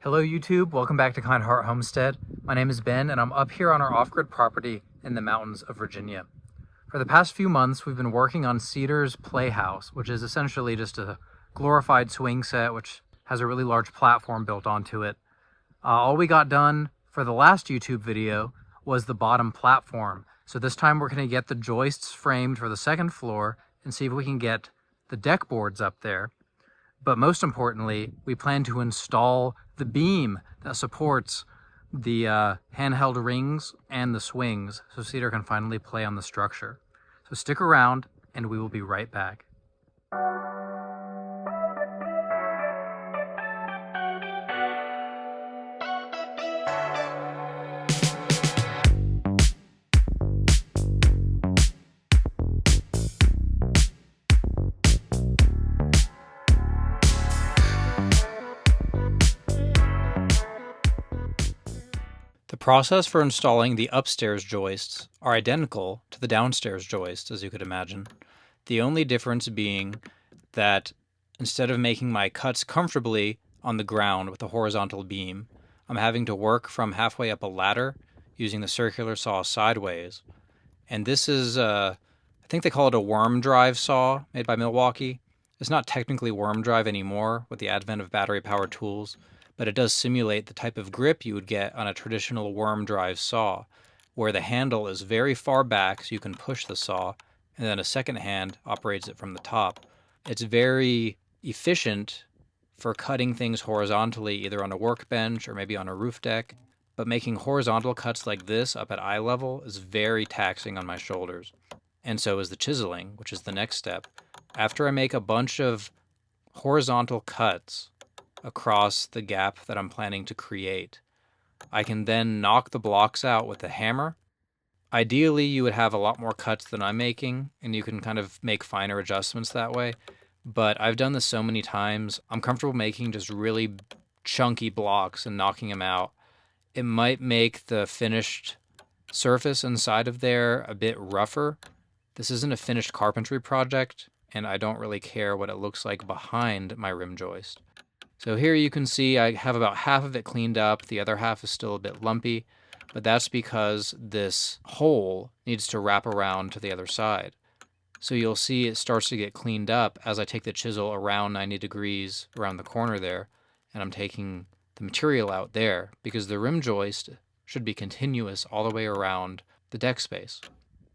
Hello YouTube, welcome back to Kind Heart Homestead. My name is Ben and I'm up here on our off-grid property in the mountains of Virginia. For the past few months we've been working on Cedar's Playhouse, which is essentially just a glorified swing set which has a really large platform built onto it. All we got done for the last YouTube video was the bottom platform. So this time we're going to get the joists framed for the second floor and see if we can get the deck boards up there. But most importantly, we plan to install the beam that supports the handheld rings and the swings so Cedar can finally play on the structure. So stick around and we will be right back. The process for installing the upstairs joists are identical to the downstairs joists, as you could imagine. The only difference being that instead of making my cuts comfortably on the ground with a horizontal beam, I'm having to work from halfway up a ladder using the circular saw sideways. And this is, I think they call it a worm drive saw made by Milwaukee. It's not technically worm drive anymore with the advent of battery-powered tools, but it does simulate the type of grip you would get on a traditional worm drive saw, where the handle is very far back so you can push the saw, and then a second hand operates it from the top. It's very efficient for cutting things horizontally, either on a workbench or maybe on a roof deck, but making horizontal cuts like this up at eye level is very taxing on my shoulders. And so is the chiseling, which is the next step. After I make a bunch of horizontal cuts across the gap that I'm planning to create, I can then knock the blocks out with a hammer. Ideally, you would have a lot more cuts than I'm making, and you can kind of make finer adjustments that way. But I've done this so many times, I'm comfortable making just really chunky blocks and knocking them out. It might make the finished surface inside of there a bit rougher. This isn't a finished carpentry project, and I don't really care what it looks like behind my rim joist. So here you can see I have about half of it cleaned up. The other half is still a bit lumpy, but that's because this hole needs to wrap around to the other side. So you'll see it starts to get cleaned up as I take the chisel around 90 degrees around the corner there, and I'm taking the material out there because the rim joist should be continuous all the way around the deck space.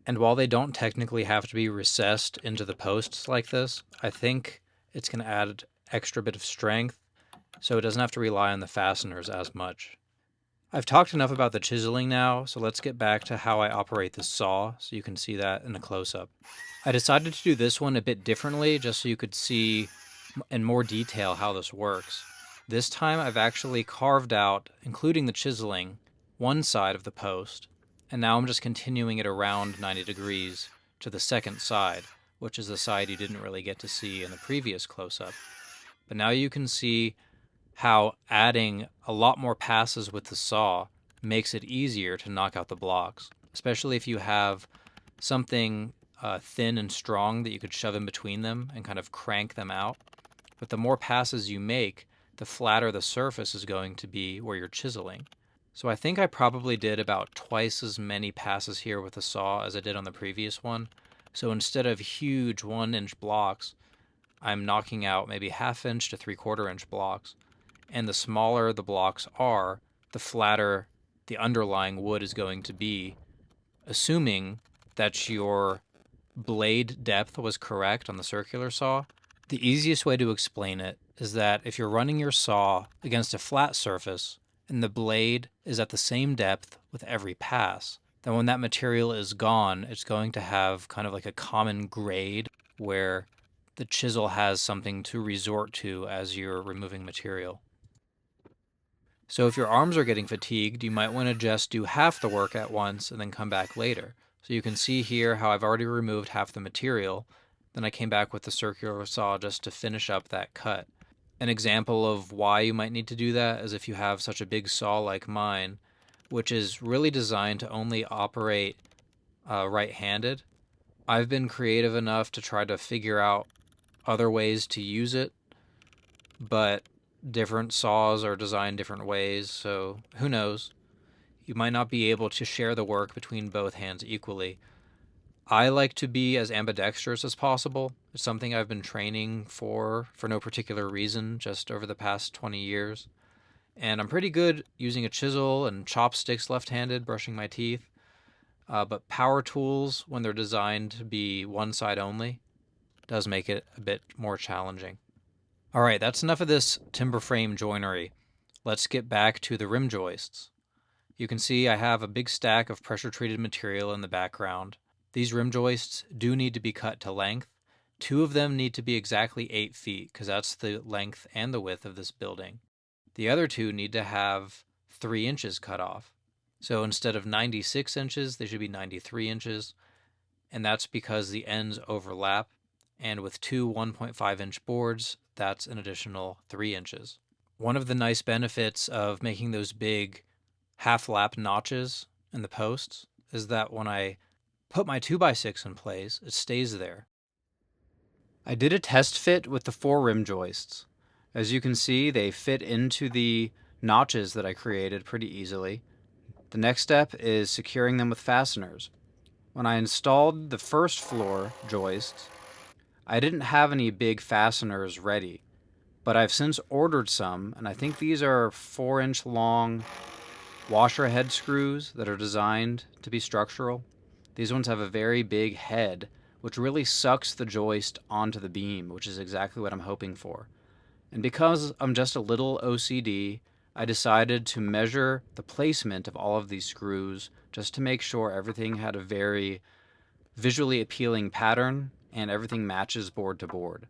And while they don't technically have to be recessed into the posts like this, I think it's going to add extra bit of strength so it doesn't have to rely on the fasteners as much. I've talked enough about the chiseling now, so let's get back to how I operate the saw so you can see that in a close-up. I decided to do this one a bit differently just so you could see in more detail how this works. This time I've actually carved out, including the chiseling, one side of the post, and now I'm just continuing it around 90 degrees to the second side, which is the side you didn't really get to see in the previous close-up. But now you can see how adding a lot more passes with the saw makes it easier to knock out the blocks, especially if you have something thin and strong that you could shove in between them and kind of crank them out. But the more passes you make, the flatter the surface is going to be where you're chiseling. So I think I probably did about twice as many passes here with the saw as I did on the previous one. So instead of huge 1-inch blocks, I'm knocking out maybe 1/2 inch to 3/4 inch blocks. And the smaller the blocks are, the flatter the underlying wood is going to be, assuming that your blade depth was correct on the circular saw. The easiest way to explain it is that if you're running your saw against a flat surface and the blade is at the same depth with every pass, then when that material is gone, it's going to have kind of like a common grade where the chisel has something to resort to as you're removing material. So if your arms are getting fatigued, you might want to just do half the work at once and then come back later. So you can see here how I've already removed half the material. Then I came back with the circular saw just to finish up that cut. An example of why you might need to do that is if you have such a big saw like mine, which is really designed to only operate right-handed. I've been creative enough to try to figure out other ways to use it, but Different saws are designed different ways, so who knows? You might not be able to share the work between both hands equally. I like to be as ambidextrous as possible. It's something I've been training for no particular reason, just over the past 20 years. And I'm pretty good using a chisel and chopsticks left-handed, brushing my teeth. But power tools, when they're designed to be one side only, does make it a bit more challenging. All right, that's enough of this timber frame joinery. Let's get back to the rim joists. You can see I have a big stack of pressure-treated material in the background. These rim joists do need to be cut to length. 2 of them need to be exactly 8 feet, because that's the length and the width of this building. The other 2 need to have 3 inches cut off. So instead of 96 inches, they should be 93 inches, and that's because the ends overlap, and with 2 1.5-inch boards, that's an additional 3 inches. One of the nice benefits of making those big half-lap notches in the posts is that when I put my 2x6 in place, it stays there. I did a test fit with the 4 rim joists. As you can see, they fit into the notches that I created pretty easily. The next step is securing them with fasteners. When I installed the first floor joists, I didn't have any big fasteners ready, but I've since ordered some, and I think these are 4-inch long washer head screws that are designed to be structural. These ones have a very big head, which really sucks the joist onto the beam, which is exactly what I'm hoping for. And because I'm just a little OCD, I decided to measure the placement of all of these screws just to make sure everything had a very visually appealing pattern and everything matches board to board.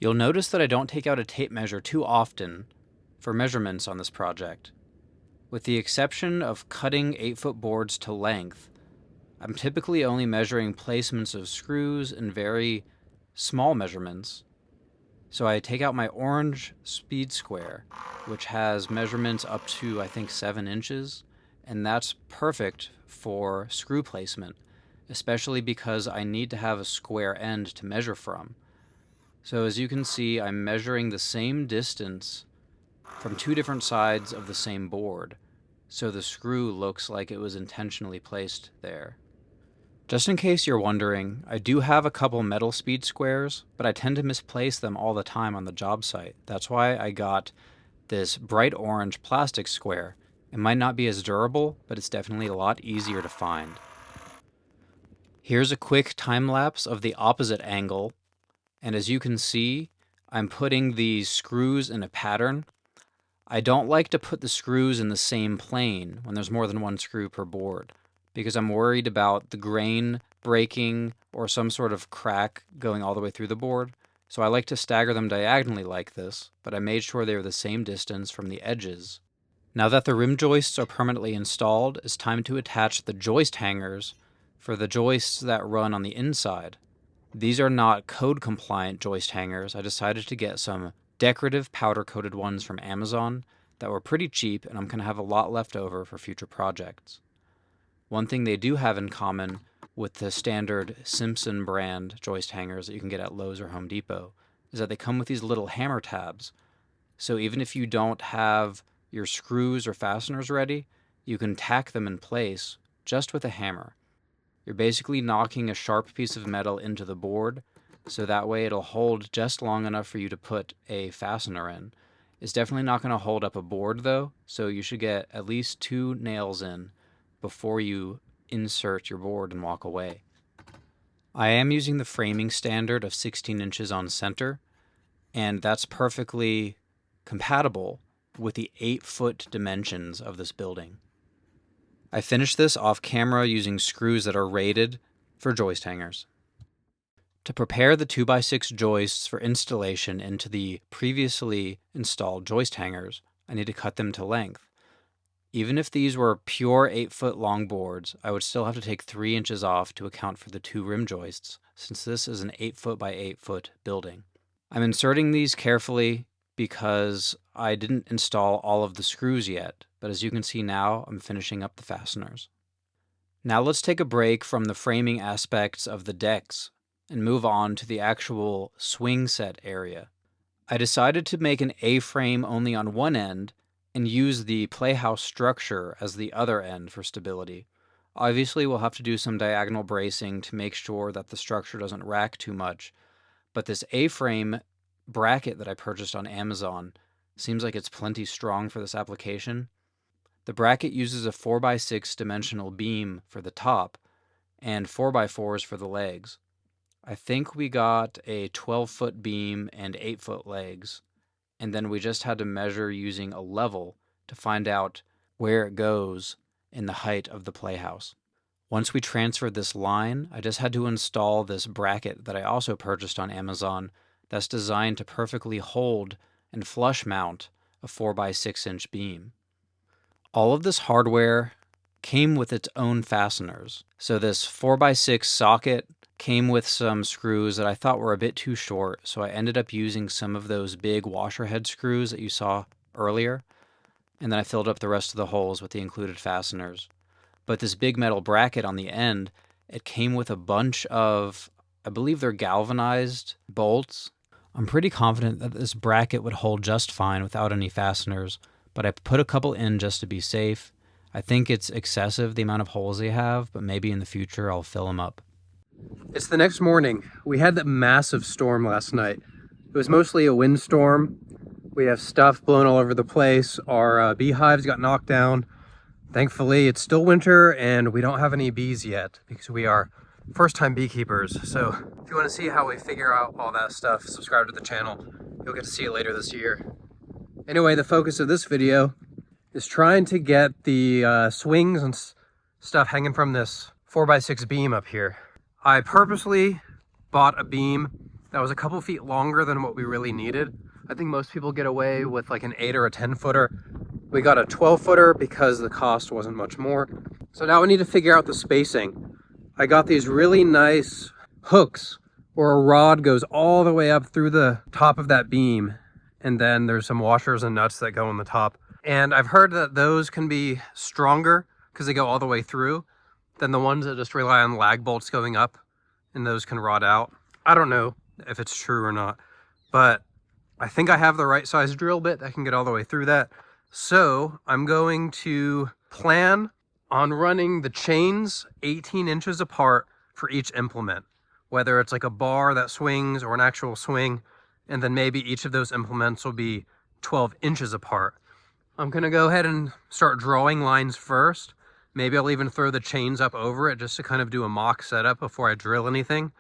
You'll notice that I don't take out a tape measure too often for measurements on this project. With the exception of cutting 8-foot boards to length, I'm typically only measuring placements of screws and very small measurements. So I take out my orange speed square, which has measurements up to, I think, 7 inches, and that's perfect for screw placement, especially because I need to have a square end to measure from. So as you can see, I'm measuring the same distance from 2 different sides of the same board, so the screw looks like it was intentionally placed there. Just in case you're wondering, I do have a couple metal speed squares, but I tend to misplace them all the time on the job site. That's why I got this bright orange plastic square. It might not be as durable, but it's definitely a lot easier to find. Here's a quick time lapse of the opposite angle, and as you can see, I'm putting these screws in a pattern. I don't like to put the screws in the same plane when there's more than 1 screw per board, because I'm worried about the grain breaking or some sort of crack going all the way through the board. So I like to stagger them diagonally like this, but I made sure they were the same distance from the edges. Now that the rim joists are permanently installed, it's time to attach the joist hangers for the joists that run on the inside. These are not code-compliant joist hangers. I decided to get some decorative powder-coated ones from Amazon that were pretty cheap, and I'm going to have a lot left over for future projects. One thing they do have in common with the standard Simpson brand joist hangers that you can get at Lowe's or Home Depot is that they come with these little hammer tabs. So even if you don't have your screws or fasteners ready, you can tack them in place just with a hammer. You're basically knocking a sharp piece of metal into the board, so that way it'll hold just long enough for you to put a fastener in. It's definitely not going to hold up a board though, so you should get at least 2 nails in before you insert your board and walk away. I am using the framing standard of 16 inches on center, and that's perfectly compatible with the 8-foot dimensions of this building. I finished this off camera using screws that are rated for joist hangers. To prepare the 2x6 joists for installation into the previously installed joist hangers, I need to cut them to length. Even if these were pure 8-foot long boards, I would still have to take 3 inches off to account for the 2 rim joists, since this is an 8-foot by 8-foot building. I'm inserting these carefully because I didn't install all of the screws yet, but as you can see now, I'm finishing up the fasteners. Now let's take a break from the framing aspects of the decks and move on to the actual swing set area. I decided to make an A-frame only on one end and use the Playhouse structure as the other end for stability. Obviously, we'll have to do some diagonal bracing to make sure that the structure doesn't rack too much, but this A-frame bracket that I purchased on Amazon seems like it's plenty strong for this application. The bracket uses a 4x6 dimensional beam for the top and 4x4s for the legs. I think we got a 12-foot beam and 8-foot legs, and then we just had to measure using a level to find out where it goes in the height of the Playhouse. Once we transferred this line, I just had to install this bracket that I also purchased on Amazon that's designed to perfectly hold and flush mount a 4x6-inch beam. All of this hardware came with its own fasteners. So this 4x6 socket came with some screws that I thought were a bit too short, so I ended up using some of those big washer head screws that you saw earlier, and then I filled up the rest of the holes with the included fasteners. But this big metal bracket on the end, it came with a bunch of, I believe they're galvanized bolts. I'm pretty confident that this bracket would hold just fine without any fasteners, but I put a couple in just to be safe. I think it's excessive, the amount of holes they have, but maybe in the future I'll fill them up. It's the next morning. We had that massive storm last night. It was mostly a windstorm. We have stuff blown all over the place. Our beehives got knocked down. Thankfully, it's still winter and we don't have any bees yet because we are first-time beekeepers. So if you want to see how we figure out all that stuff, subscribe to the channel. You'll get to see it later this year. Anyway, the focus of this video is trying to get the swings and stuff hanging from this 4x6 beam up here. I purposely bought a beam that was a couple feet longer than what we really needed. I think most people get away with like an 8 or a 10 footer. We got a 12 footer because the cost wasn't much more. So now we need to figure out the spacing. I got these really nice hooks where a rod goes all the way up through the top of that beam. And then there's some washers and nuts that go on the top. And I've heard that those can be stronger because they go all the way through than the ones that just rely on lag bolts going up, and those can rot out. I don't know if it's true or not, but I think I have the right size drill bit that can get all the way through that. So I'm going to plan on running the chains 18 inches apart for each implement, whether it's like a bar that swings or an actual swing, and then maybe each of those implements will be 12 inches apart. I'm gonna go ahead and start drawing lines first. Maybe I'll even throw the chains up over it just to kind of do a mock setup before I drill anything,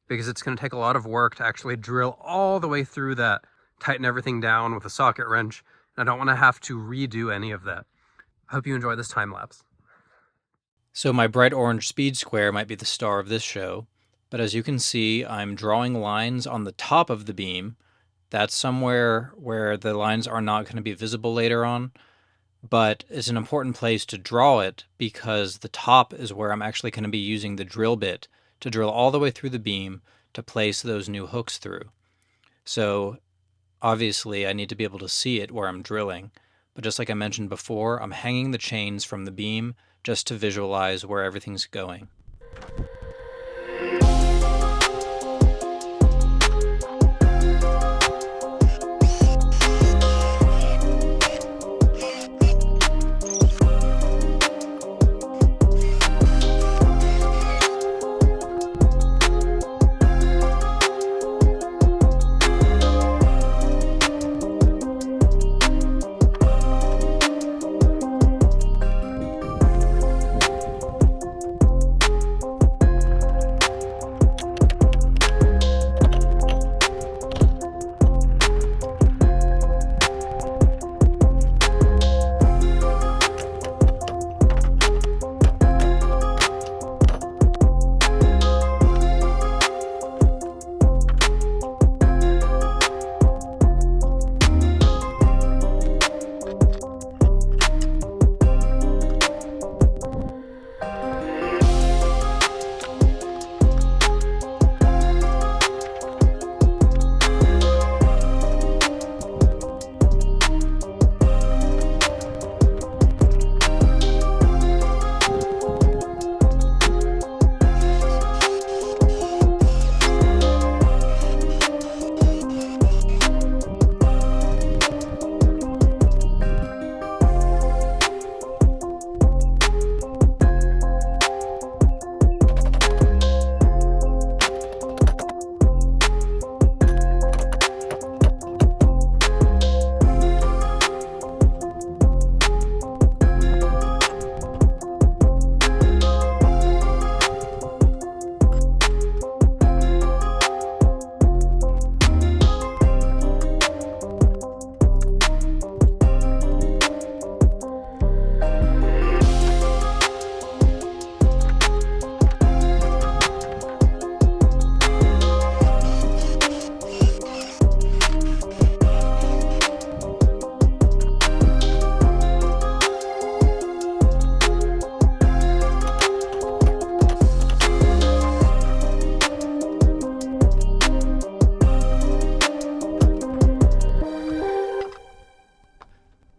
because it's going to take a lot of work to actually drill all the way through that, tighten everything down with a socket wrench, and I don't want to have to redo any of that. I hope you enjoy this time lapse. So my bright orange speed square might be the star of this show, but as you can see, I'm drawing lines on the top of the beam. That's somewhere where the lines are not going to be visible later on, but it's an important place to draw it because the top is where I'm actually going to be using the drill bit to drill all the way through the beam to place those new hooks through. So obviously I need to be able to see it where I'm drilling, but just like I mentioned before, I'm hanging the chains from the beam just to visualize where everything's going.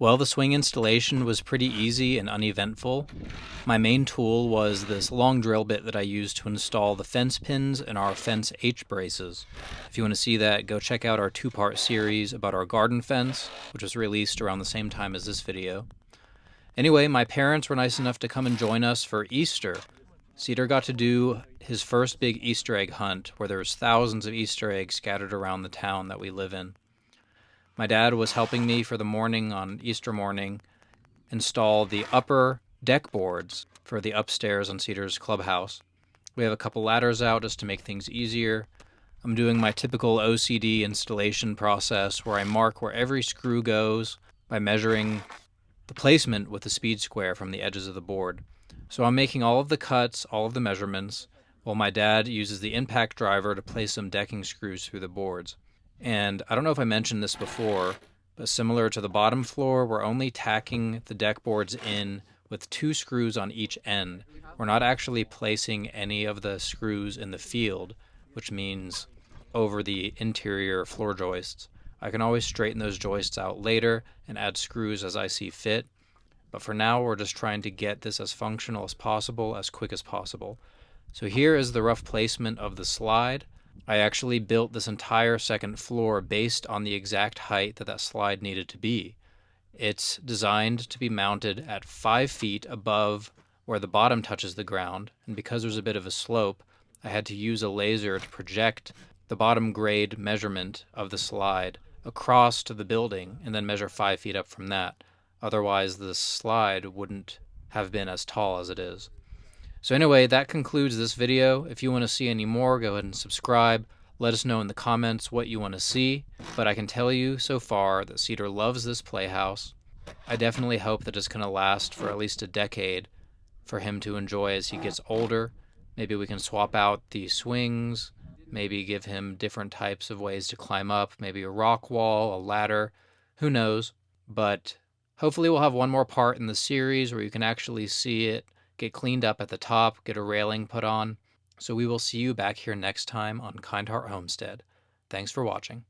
Well, the swing installation was pretty easy and uneventful. My main tool was this long drill bit that I used to install the fence pins and our fence H-braces. If you want to see that, go check out our 2-part series about our garden fence, which was released around the same time as this video. Anyway, my parents were nice enough to come and join us for Easter. Cedar got to do his first big Easter egg hunt, where there's thousands of Easter eggs scattered around the town that we live in. My dad was helping me for the morning on Easter morning install the upper deck boards for the upstairs on Cedar's clubhouse. We have a couple ladders out just to make things easier. I'm doing my typical OCD installation process where I mark where every screw goes by measuring the placement with the speed square from the edges of the board. So I'm making all of the cuts, all of the measurements, while my dad uses the impact driver to place some decking screws through the boards. And I don't know if I mentioned this before, but similar to the bottom floor, we're only tacking the deck boards in with 2 screws on each end. We're not actually placing any of the screws in the field, which means over the interior floor joists. I can always straighten those joists out later and add screws as I see fit, but for now we're just trying to get this as functional as possible, as quick as possible. So here is the rough placement of the slide. I actually built this entire second floor based on the exact height that that slide needed to be. It's designed to be mounted at 5 feet above where the bottom touches the ground, and because there's a bit of a slope, I had to use a laser to project the bottom grade measurement of the slide across to the building and then measure 5 feet up from that. Otherwise, the slide wouldn't have been as tall as it is. So anyway, that concludes this video. If you want to see any more, go ahead and subscribe. Let us know in the comments what you want to see. But I can tell you so far that Cedar loves this playhouse. I definitely hope that it's going to last for at least a decade for him to enjoy as he gets older. Maybe we can swap out the swings, maybe give him different types of ways to climb up, maybe a rock wall, a ladder, who knows. But hopefully we'll have one more part in the series where you can actually see it get cleaned up at the top, get a railing put on. So we will see you back here next time on Kind Heart Homestead. Thanks for watching.